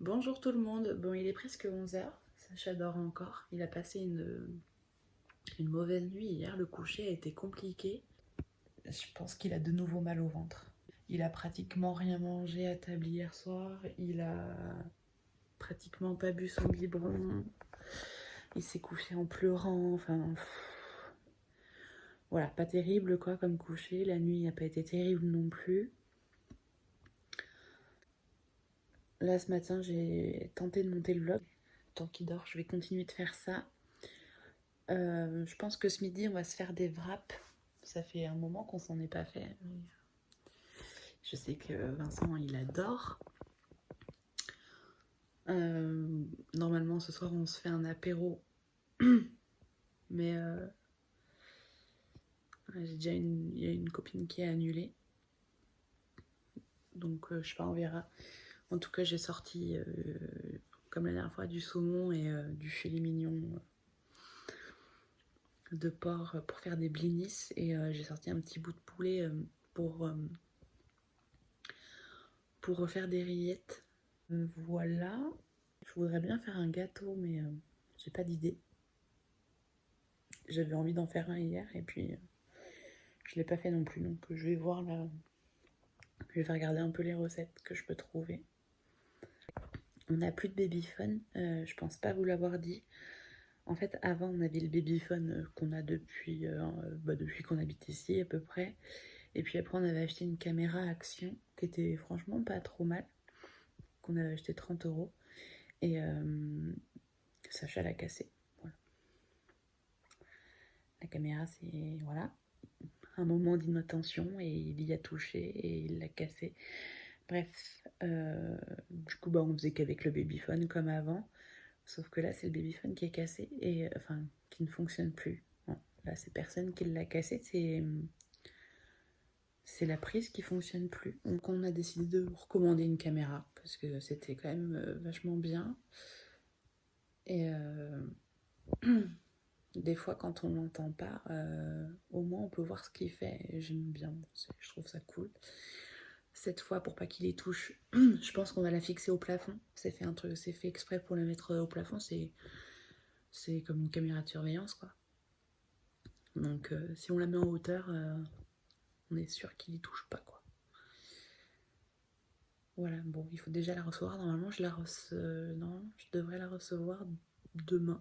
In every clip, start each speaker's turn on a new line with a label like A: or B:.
A: Bonjour tout le monde, bon il est presque 11 h, Sacha dort encore, il a passé une mauvaise nuit hier, le coucher a été compliqué. Je pense qu'il a de nouveau mal au ventre. Il a pratiquement rien mangé à table hier soir, il a pratiquement pas bu son biberon, il s'est couché en pleurant, enfin... Voilà, pas terrible quoi comme coucher, la nuit n'a pas été terrible non plus. Là ce matin j'ai tenté de monter le vlog. Tant qu'il dort, je vais continuer de faire ça. Je pense que ce midi on va se faire des wraps. Ça fait un moment qu'on s'en est pas fait. Je sais que Vincent il adore. Normalement ce soir on se fait un apéro. Mais j'ai déjà il y a une copine qui a annulé. Donc je sais pas, on verra. En tout cas j'ai sorti comme la dernière fois du saumon et du filet mignon de porc pour faire des blinis. Et j'ai sorti un petit bout de poulet pour refaire des rillettes. Voilà. Je voudrais bien faire un gâteau mais j'ai pas d'idée. J'avais envie d'en faire un hier et puis je l'ai pas fait non plus, donc je vais voir là. Je vais regarder un peu les recettes que je peux trouver. On n'a plus de babyphone, je pense pas vous l'avoir dit. En fait avant on avait le babyphone qu'on a depuis qu'on habite ici à peu près. Et puis après on avait acheté une caméra Action qui était franchement pas trop mal, qu'on avait acheté 30 €. Et Sacha l'a cassé. Voilà. La caméra c'est voilà un moment d'inattention et il y a touché et il l'a cassé. Bref, du coup on faisait qu'avec le babyphone comme avant. Sauf que là c'est le babyphone qui est cassé et enfin qui ne fonctionne plus. Bon, là c'est personne qui l'a cassé, c'est la prise qui fonctionne plus. Donc on a décidé de recommander une caméra parce que c'était quand même vachement bien. Et des fois quand on l'entend pas, au moins on peut voir ce qu'il fait. Et j'aime bien, je trouve ça cool. Cette fois, pour pas qu'il les touche, je pense qu'on va la fixer au plafond. C'est fait exprès pour la mettre au plafond. C'est comme une caméra de surveillance quoi. Donc si on la met en hauteur, on est sûr qu'il y touche pas quoi. Voilà, bon, il faut déjà la recevoir. Normalement, je devrais la recevoir demain.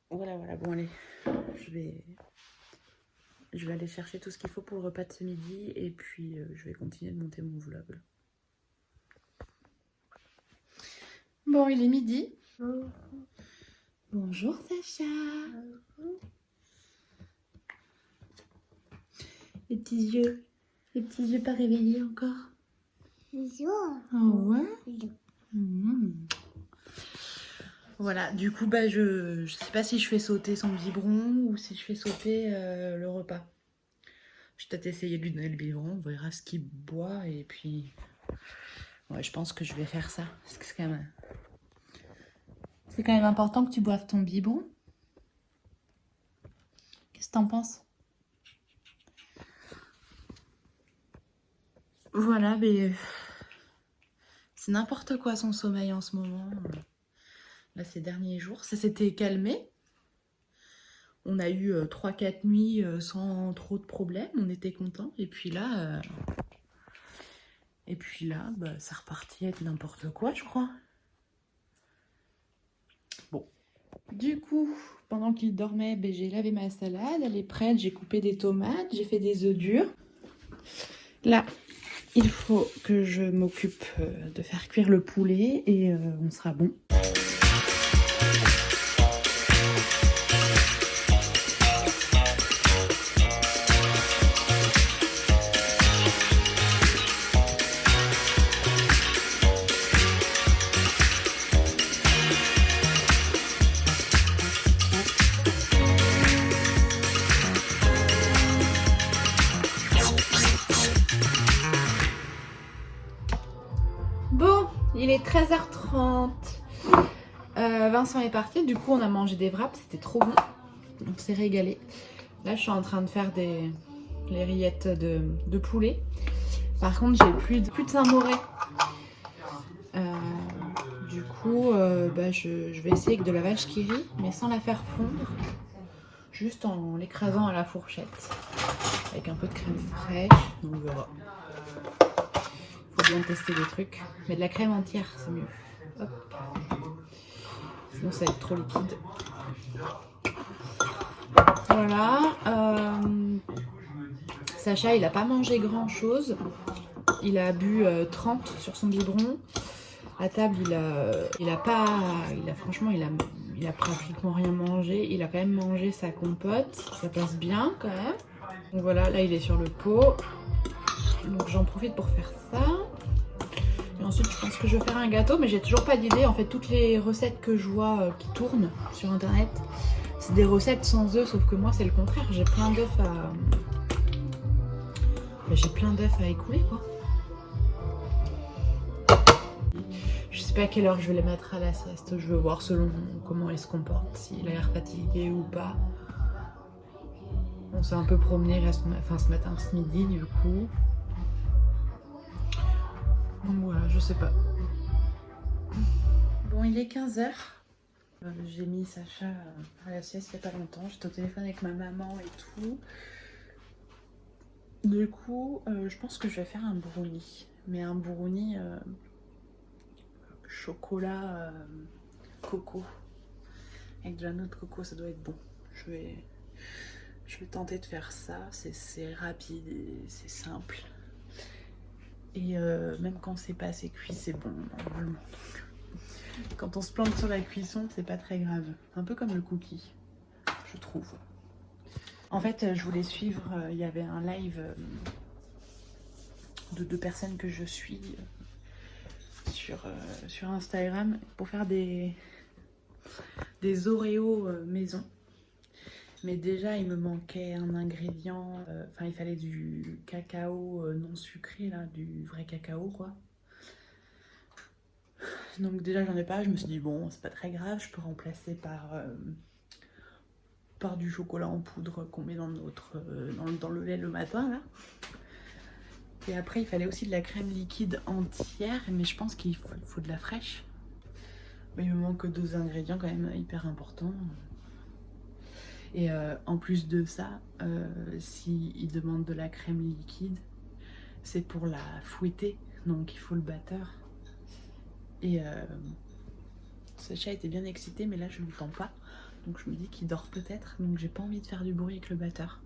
A: Voilà, bon allez, je vais aller chercher tout ce qu'il faut pour le repas de ce midi et puis je vais continuer de monter mon vlog. Bon, il est midi. Bonjour Sacha. Les petits yeux pas réveillés encore. Ah ouais. Voilà, du coup je sais pas si je fais sauter son biberon ou si je fais sauter le repas. Je vais peut-être essayer de lui donner le biberon, on verra ce qu'il boit et puis ouais, je pense que je vais faire ça parce que c'est quand même important que tu boives ton biberon. Qu'est-ce que t'en penses? Voilà, mais c'est n'importe quoi son sommeil en ce moment. Là, ces derniers jours, ça s'était calmé. On a eu 3-4 nuits sans trop de problèmes, on était contents. Et puis là, ça repartit avec n'importe quoi, je crois. Bon. Du coup, pendant qu'il dormait, j'ai lavé ma salade, elle est prête, j'ai coupé des tomates, j'ai fait des œufs durs. Là, il faut que je m'occupe de faire cuire le poulet et on sera bon. Bon, il est 13h30. Vincent est parti, du coup on a mangé des wraps, c'était trop bon. On s'est régalé. Là je suis en train de faire les rillettes de poulet. Par contre j'ai plus de Saint-Moré. Du coup, je vais essayer avec de la vache qui rit, mais sans la faire fondre. Juste en l'écrasant à la fourchette. Avec un peu de crème fraîche. Donc voilà. Faut bien tester des trucs. Mais de la crème entière, c'est mieux. Hop. Sinon ça va être trop liquide. Voilà. Sacha, il a pas mangé grand chose. Il a bu 30 sur son biberon. À table, il a pratiquement rien mangé. Il a quand même mangé sa compote. Ça passe bien quand même. Donc voilà, là il est sur le pot. Donc j'en profite pour faire ça. Et ensuite, je pense que je vais faire un gâteau, mais j'ai toujours pas d'idée. En fait, toutes les recettes que je vois qui tournent sur internet, c'est des recettes sans œufs, sauf que moi c'est le contraire. J'ai plein d'œufs à écouler quoi. Je sais pas à quelle heure je vais les mettre à la sieste. Je veux voir selon comment il se comporte, s'il a l'air fatigué ou pas. On s'est un peu promené là, ce matin, ce midi du coup. Donc voilà, je sais pas. Bon, il est 15h. J'ai mis Sacha à la sieste il y a pas longtemps. J'étais au téléphone avec ma maman et tout. Du coup, je pense que je vais faire un brownie. Mais un brownie chocolat coco. Avec de la noix de coco, ça doit être bon. Je vais tenter de faire ça. C'est rapide et c'est simple. Et même quand c'est pas assez cuit, c'est bon normalement. Donc, quand on se plante sur la cuisson, c'est pas très grave. Un peu comme le cookie, je trouve. En fait, je voulais suivre, il y avait un live de 2 personnes que je suis sur Instagram pour faire des Oreos maison. Mais déjà, il me manquait un ingrédient. Enfin, il fallait du cacao non sucré, là, du vrai cacao, quoi. Donc déjà, j'en ai pas. Je me suis dit, bon, c'est pas très grave. Je peux remplacer par du chocolat en poudre qu'on met dans le lait le matin, là. Et après, il fallait aussi de la crème liquide entière. Mais je pense qu'il faut de la fraîche. Mais il me manque 2 ingrédients quand même hyper importants. Et en plus de ça, s'il demande de la crème liquide, c'est pour la fouetter, donc il faut le batteur. Et Sacha était bien excité, mais là je ne l'entends pas, donc je me dis qu'il dort peut-être, donc j'ai pas envie de faire du bruit avec le batteur.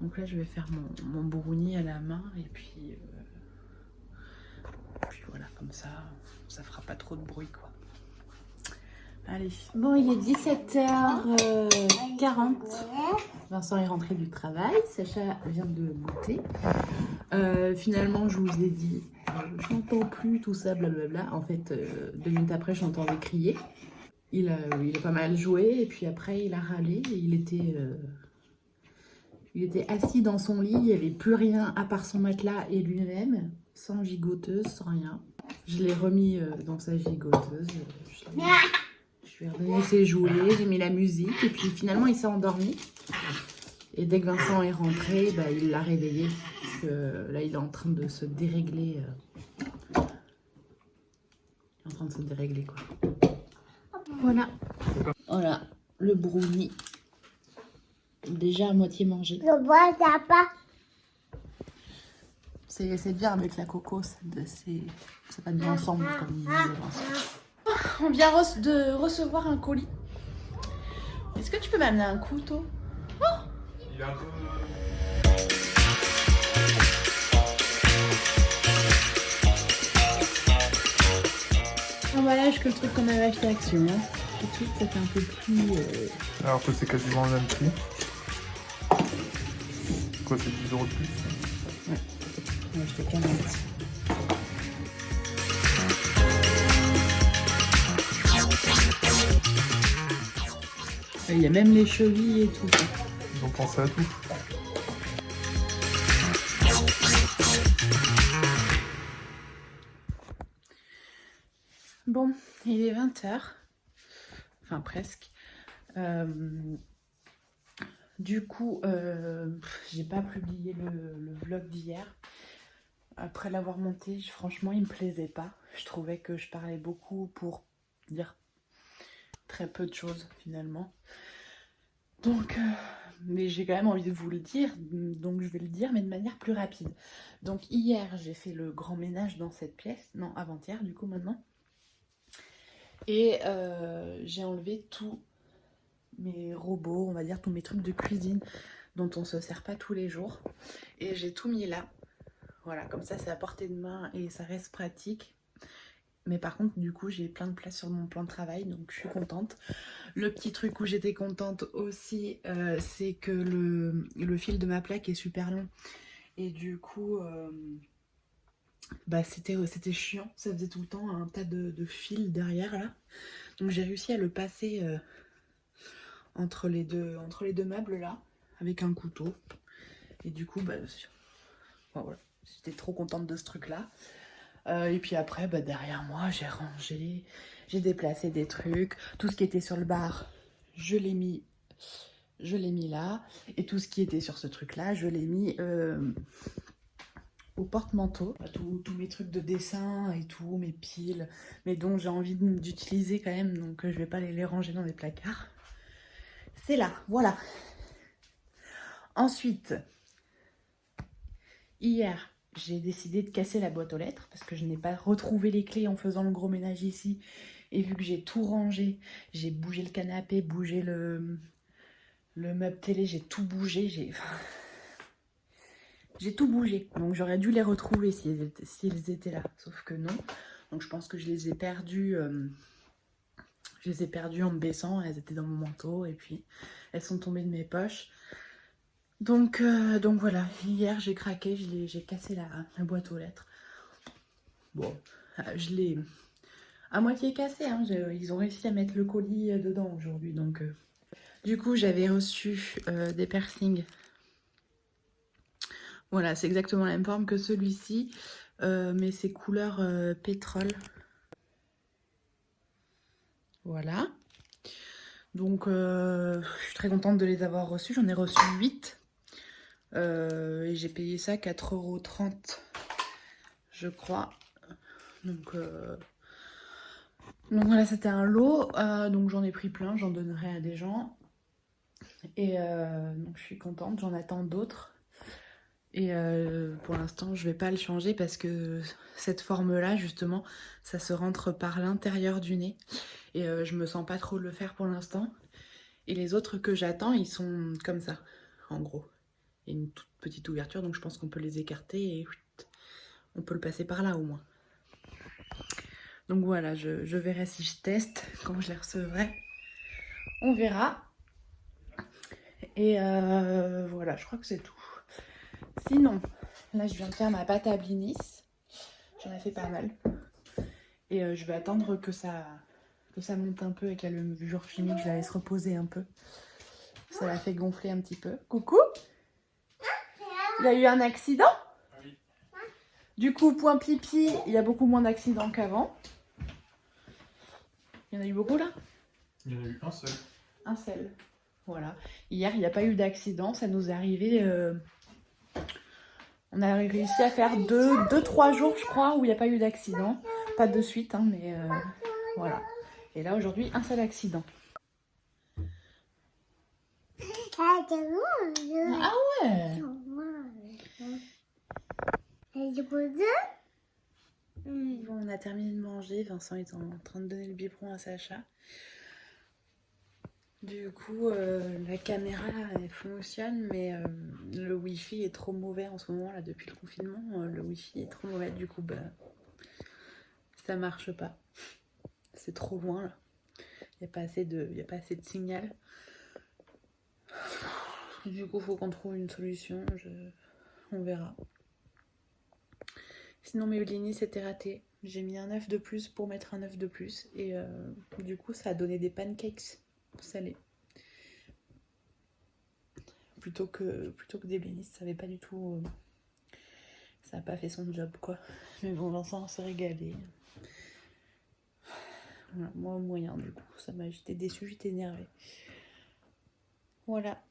A: Donc là je vais faire mon brownie à la main, et puis voilà, comme ça fera pas trop de bruit quoi. Allez. Bon, il est 17h40. Vincent est rentré du travail. Sacha vient de goûter. Finalement, je vous ai dit, je n'entends plus tout ça, blablabla. En fait, 2 minutes après, j'entendais crier. Il a pas mal joué et puis après, il a râlé. Et il était assis dans son lit. Il n'y avait plus rien à part son matelas et lui-même, sans gigoteuse, sans rien. Je l'ai remis dans sa gigoteuse. Je lui ai redonné ses jouets, j'ai mis la musique et puis finalement il s'est endormi. Et dès que Vincent est rentré, il l'a réveillé. Parce que là il est en train de se dérégler. Il est en train de se dérégler quoi. Voilà. Voilà, le brownie. Déjà à moitié mangé.
B: Je vois ça pas.
A: C'est bien avec la coco, ça va bien ensemble comme disait Vincent. On vient de recevoir un colis. Est-ce que tu peux m'amener un couteau?
C: Il est un peu...
A: Emballage que le truc qu'on avait acheté à Action. Hein. Tout de suite, ça fait un peu plus...
C: Alors que c'est quasiment le même prix. Quoi, c'est 10 € de plus?
A: Ouais. Moi, je fais 40. Il y a même les chevilles et tout.
C: Ils ont pensé à tout.
A: Bon, il est 20h. Enfin, presque. Du coup, j'ai pas publié le vlog d'hier. Après l'avoir monté, franchement, il me plaisait pas. Je trouvais que je parlais beaucoup pour dire très peu de choses finalement. Donc, mais j'ai quand même envie de vous le dire, donc je vais le dire, mais de manière plus rapide. Donc hier, j'ai fait le grand ménage dans cette pièce, non, avant-hier du coup maintenant. Et j'ai enlevé tous mes robots, on va dire tous mes trucs de cuisine dont on se sert pas tous les jours. Et j'ai tout mis là. Voilà, comme ça c'est à portée de main et ça reste pratique. Mais par contre, du coup, j'ai plein de place sur mon plan de travail, donc je suis contente. Le petit truc où j'étais contente aussi, c'est que le fil de ma plaque est super long. Et du coup, bah, c'était chiant. Ça faisait tout le temps un tas de fils derrière, là. Donc j'ai réussi à le passer entre les deux meubles, là, avec un couteau. Et du coup, bah, voilà. J'étais trop contente de ce truc-là. Et puis après, bah, derrière moi, j'ai rangé, j'ai déplacé des trucs. Tout ce qui était sur le bar, je l'ai mis là. Et tout ce qui était sur ce truc-là, je l'ai mis au porte-manteau. Tous mes trucs de dessin et tout, mes piles, mais dont j'ai envie d'utiliser quand même, donc je vais pas les ranger dans des placards. C'est là, voilà. Ensuite, hier, j'ai décidé de casser la boîte aux lettres parce que je n'ai pas retrouvé les clés en faisant le gros ménage ici. Et vu que j'ai tout rangé, j'ai bougé le canapé, bougé le meuble télé, j'ai tout bougé, j'ai tout bougé. Donc j'aurais dû les retrouver s'ils étaient là, sauf que non. Donc je pense que je les ai perdus. Je les ai perdues en me baissant, elles étaient dans mon manteau et puis elles sont tombées de mes poches. Donc voilà, hier j'ai craqué, j'ai cassé la boîte aux lettres. Bon, je l'ai à moitié cassé, hein. Ils ont réussi à mettre le colis dedans aujourd'hui. Donc, du coup, j'avais reçu des piercings. Voilà, c'est exactement la même forme que celui-ci, mais c'est couleur pétrole. Voilà. Donc, je suis très contente de les avoir reçus. J'en ai reçu 8. Et j'ai payé ça 4,30 €, je crois. Donc voilà, c'était un lot. Donc j'en ai pris plein, j'en donnerai à des gens. Et donc je suis contente, j'en attends d'autres. Et pour l'instant, je vais pas le changer parce que cette forme-là, justement, ça se rentre par l'intérieur du nez. Et je me sens pas trop le faire pour l'instant. Et les autres que j'attends, ils sont comme ça, en gros. Il y a une toute petite ouverture, donc je pense qu'on peut les écarter et on peut le passer par là au moins. Donc voilà, je verrai si je teste quand je les recevrai. On verra. Et voilà, je crois que c'est tout. Sinon, là je viens de faire ma pâte à blinis. J'en ai fait pas mal. Et je vais attendre que ça monte un peu avec la levure chimique. Je la laisse reposer un peu. Ça la fait gonfler un petit peu. Coucou! Il a eu un accident? Oui. Du coup, point pipi, il y a beaucoup moins d'accidents qu'avant. Il y en a eu beaucoup là?
C: Il y en a eu un seul.
A: Un seul. Voilà. Hier, il n'y a pas eu d'accident. Ça nous est arrivé. On a réussi à faire 2-3 jours, je crois, où il n'y a pas eu d'accident. Pas de suite, hein, mais voilà. Et là, aujourd'hui, un seul accident. Ah ouais! Bon, on a terminé de manger. Vincent est en train de donner le biberon à Sacha. Du coup, la caméra elle fonctionne, mais le wifi est trop mauvais en ce moment là depuis le confinement. Le wifi est trop mauvais, du coup, bah, ça marche pas. C'est trop loin là. Il n'y a pas assez de signal. Du coup, faut qu'on trouve une solution. On verra. Sinon, mes blinis c'était raté. J'ai mis un œuf de plus pour mettre un œuf de plus. Et du coup, ça a donné des pancakes salés. Plutôt que des blinis, ça avait pas du tout. Ça n'a pas fait son job, quoi. Mais bon, Vincent s'est régalé. Voilà, moi, moyen, du coup. J'étais déçue, j'étais énervée. Voilà.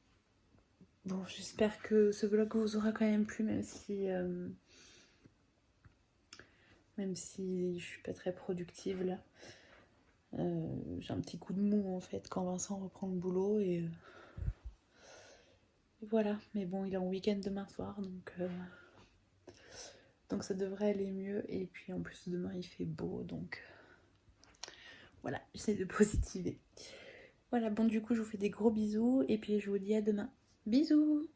A: Bon, j'espère que ce vlog vous aura quand même plu, même si même si je suis pas très productive là. J'ai un petit coup de mou en fait quand Vincent reprend le boulot et voilà. Mais bon, il est en week-end demain soir, donc ça devrait aller mieux. Et puis en plus demain il fait beau, donc voilà, j'essaie de positiver. Voilà, bon du coup je vous fais des gros bisous et puis je vous dis à demain. Bisous!